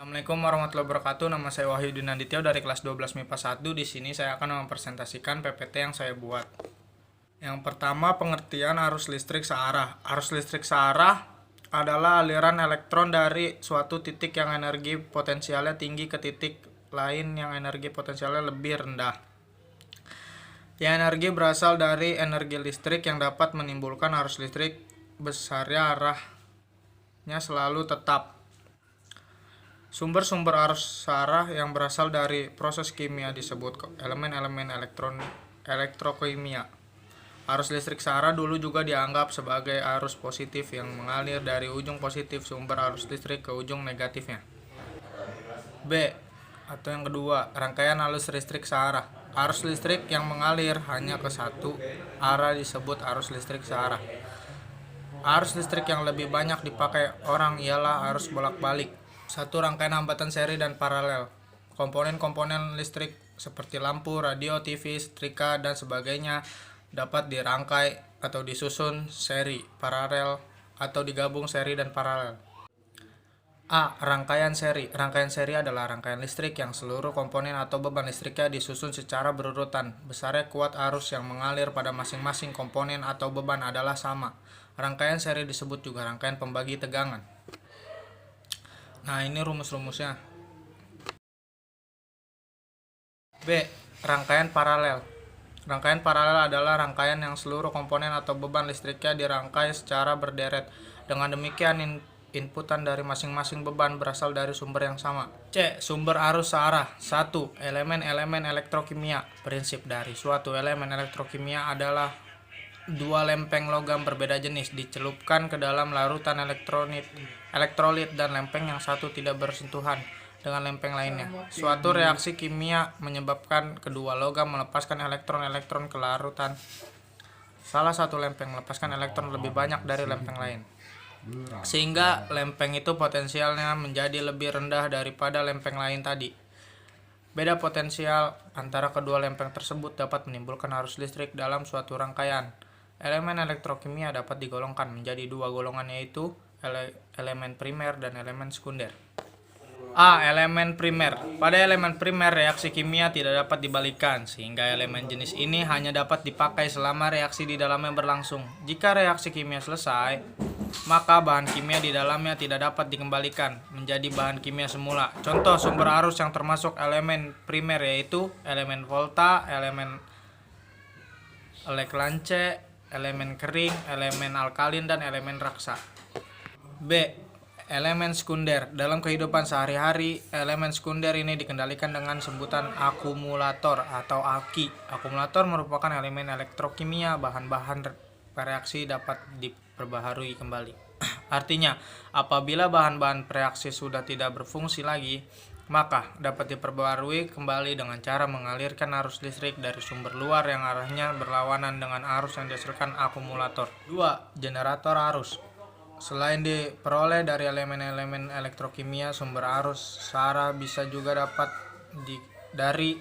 Assalamualaikum warahmatullahi wabarakatuh. Nama saya Wahyudin Aditya dari kelas 12 MIPA 1. Di sini saya akan mempresentasikan PPT yang saya buat. Yang pertama, pengertian arus listrik searah. Arus listrik searah adalah aliran elektron dari suatu titik yang energi potensialnya tinggi ke titik lain yang energi potensialnya lebih rendah. Yang energi berasal dari energi listrik yang dapat menimbulkan arus listrik besarnya arahnya selalu tetap. Sumber-sumber arus searah yang berasal dari proses kimia disebut elemen-elemen elektrokimia. Arus listrik searah dulu juga dianggap sebagai arus positif yang mengalir dari ujung positif sumber arus listrik ke ujung negatifnya. B. Atau yang kedua, rangkaian arus listrik searah. Arus listrik yang mengalir hanya ke satu arah disebut arus listrik searah. Arus listrik yang lebih banyak dipakai orang ialah arus bolak-balik. Satu, rangkaian hambatan seri dan paralel. Komponen-komponen listrik seperti lampu, radio, TV, setrika, dan sebagainya dapat dirangkai atau disusun seri, paralel, atau digabung seri dan paralel. A. Rangkaian seri. Rangkaian seri adalah rangkaian listrik yang seluruh komponen atau beban listriknya disusun secara berurutan. Besarnya kuat arus yang mengalir pada masing-masing komponen atau beban adalah sama. Rangkaian seri disebut juga rangkaian pembagi tegangan. Nah, ini rumus-rumusnya. B. Rangkaian paralel. Rangkaian paralel adalah rangkaian yang seluruh komponen atau beban listriknya dirangkai secara berderet. Dengan demikian, inputan dari masing-masing beban berasal dari sumber yang sama. C. Sumber arus searah. 1. Elemen-elemen elektrokimia. Prinsip dari suatu elemen elektrokimia adalah dua lempeng logam berbeda jenis dicelupkan ke dalam larutan elektrolit dan lempeng yang satu tidak bersentuhan dengan lempeng lainnya. Suatu reaksi kimia menyebabkan kedua logam melepaskan elektron-elektron ke larutan. Salah satu lempeng melepaskan elektron lebih banyak dari lempeng lain, sehingga lempeng itu potensialnya menjadi lebih rendah daripada lempeng lain tadi. Beda potensial antara kedua lempeng tersebut dapat menimbulkan arus listrik dalam suatu rangkaian. Elemen elektrokimia dapat digolongkan menjadi dua golongan, yaitu elemen primer dan elemen sekunder. A. Elemen primer. Pada elemen primer, reaksi kimia tidak dapat dibalikan, sehingga elemen jenis ini hanya dapat dipakai selama reaksi di dalamnya berlangsung. Jika reaksi kimia selesai, maka bahan kimia di dalamnya tidak dapat dikembalikan menjadi bahan kimia semula. Contoh sumber arus yang termasuk elemen primer yaitu elemen volta, elemen lance, elemen kering, elemen alkalin, dan elemen raksa. B. Elemen sekunder. Dalam kehidupan sehari-hari, elemen sekunder ini dikendalikan dengan sebutan akumulator atau aki. Akumulator merupakan elemen elektrokimia, bahan-bahan reaksi dapat diperbaharui kembali. Artinya, apabila bahan-bahan reaksi sudah tidak berfungsi lagi, maka dapat diperbarui kembali dengan cara mengalirkan arus listrik dari sumber luar yang arahnya berlawanan dengan arus yang dihasilkan akumulator. 2. Generator arus. Selain diperoleh dari elemen-elemen elektrokimia, sumber arus searah bisa juga dapat dari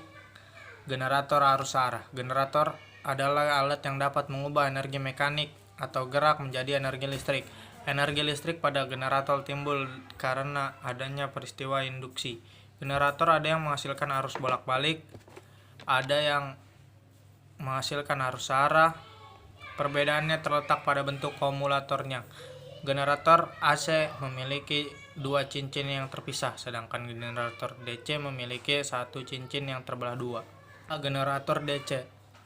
generator arus searah. Generator adalah alat yang dapat mengubah energi mekanik atau gerak menjadi energi listrik. Energi listrik pada generator timbul karena adanya peristiwa induksi. Generator ada yang menghasilkan arus bolak-balik, ada yang menghasilkan arus searah. Perbedaannya terletak pada bentuk kumulatornya. Generator AC memiliki dua cincin yang terpisah, sedangkan generator DC memiliki satu cincin yang terbelah dua. Generator DC.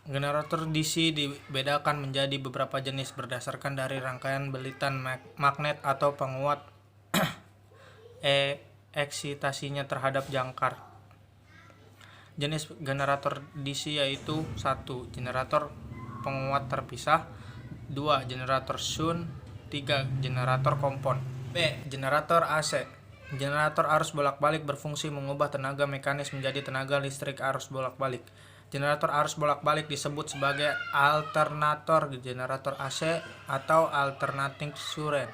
Generator DC dibedakan menjadi beberapa jenis berdasarkan dari rangkaian belitan magnet atau penguat eksitasinya terhadap jangkar. Jenis generator DC yaitu 1. Generator penguat terpisah, 2. Generator shunt, 3. Generator kompon. B. Generator AC. Generator arus bolak-balik berfungsi mengubah tenaga mekanis menjadi tenaga listrik arus bolak-balik. Generator arus bolak-balik disebut sebagai alternator generator AC atau alternating current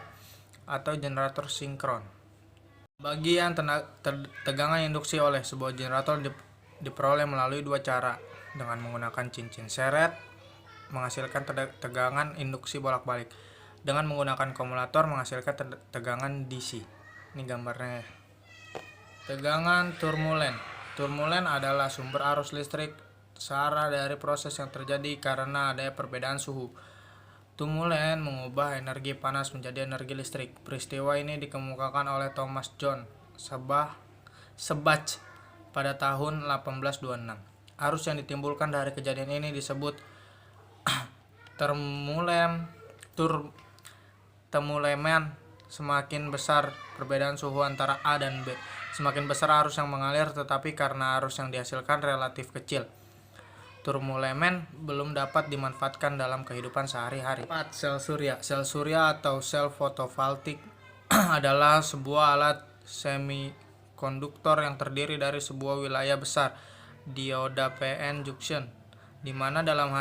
atau generator sinkron. Bagian tegangan induksi oleh sebuah generator diperoleh melalui dua cara. Dengan menggunakan cincin seret menghasilkan tegangan induksi bolak-balik. Dengan menggunakan kumulator menghasilkan tegangan DC. Ini gambarnya. Tegangan turbulen. Turbulen adalah sumber arus listrik searah dari proses yang terjadi karena adanya perbedaan suhu. Turbulen mengubah energi panas menjadi energi listrik. Peristiwa ini dikemukakan oleh Thomas John Search pada tahun 1826. Arus yang ditimbulkan dari kejadian ini disebut turbulen. Semakin besar perbedaan suhu antara A dan B, semakin besar arus yang mengalir, tetapi karena arus yang dihasilkan relatif kecil, turbulen belum dapat dimanfaatkan dalam kehidupan sehari-hari. 4. Sel surya. Sel surya atau sel fotovoltaik adalah sebuah alat semikonduktor yang terdiri dari sebuah wilayah besar, dioda PN junction, di mana dalam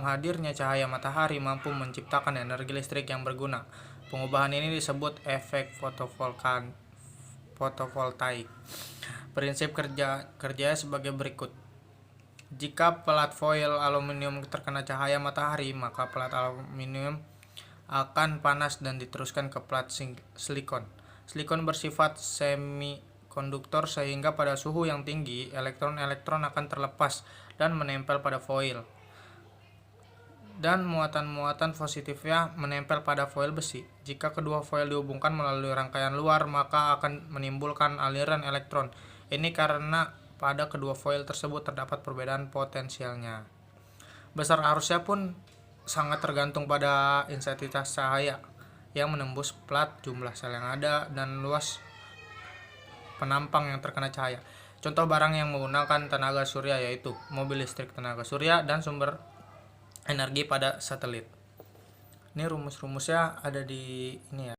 hadirnya cahaya matahari mampu menciptakan energi listrik yang berguna. Pengubahan ini disebut efek fotovoltaik. Prinsip kerjanya sebagai berikut. Jika plat foil aluminium terkena cahaya matahari, maka plat aluminium akan panas dan diteruskan ke plat silikon. Silikon bersifat semikonduktor sehingga pada suhu yang tinggi, elektron-elektron akan terlepas dan menempel pada foil. Dan muatan-muatan positifnya menempel pada foil besi. Jika kedua foil dihubungkan melalui rangkaian luar, maka akan menimbulkan aliran elektron. Ini karena pada kedua foil tersebut terdapat perbedaan potensialnya. Besar arusnya pun sangat tergantung pada intensitas cahaya yang menembus plat, jumlah sel yang ada, dan luas penampang yang terkena cahaya. Contoh barang yang menggunakan tenaga surya yaitu mobil listrik tenaga surya dan sumber energi pada satelit. Ini rumus-rumusnya ada di ini ya.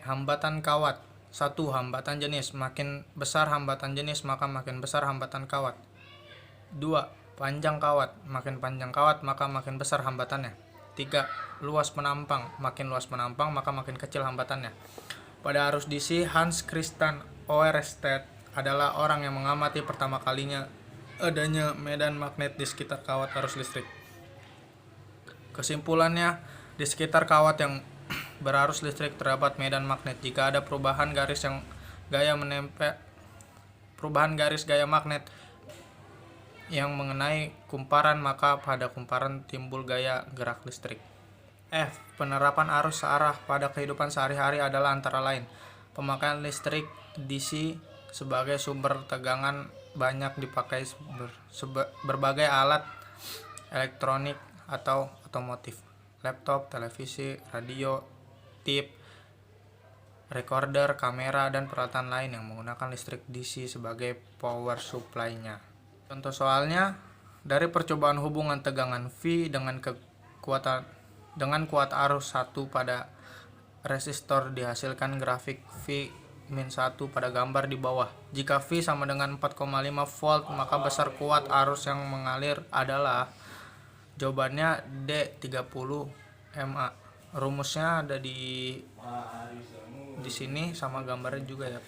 Hambatan kawat. 1. Hambatan jenis. Makin besar hambatan jenis, maka makin besar hambatan kawat. 2. Panjang kawat. Makin panjang kawat, maka makin besar hambatannya. 3. Luas penampang. Makin luas penampang, maka makin kecil hambatannya. Pada arus DC, Hans Christian Oersted adalah orang yang mengamati pertama kalinya adanya medan magnet di sekitar kawat arus listrik. Kesimpulannya, di sekitar kawat yang berarus listrik terdapat medan magnet. Jika ada perubahan garis gaya magnet yang mengenai kumparan, maka pada kumparan timbul gaya gerak listrik. F. Penerapan arus searah pada kehidupan sehari-hari adalah antara lain pemakaian listrik DC sebagai sumber tegangan banyak dipakai berbagai alat elektronik atau otomotif, laptop, televisi, radio, tip, recorder, kamera, dan peralatan lain yang menggunakan listrik DC sebagai power supply-nya. Contoh soalnya, dari percobaan hubungan tegangan V dengan kuat arus 1 pada resistor dihasilkan grafik V-1 pada gambar di bawah. Jika V sama dengan 4,5 volt, maka besar kuat arus yang mengalir adalah jawabannya D30 mA. Rumusnya ada di sini sama gambarnya juga ya.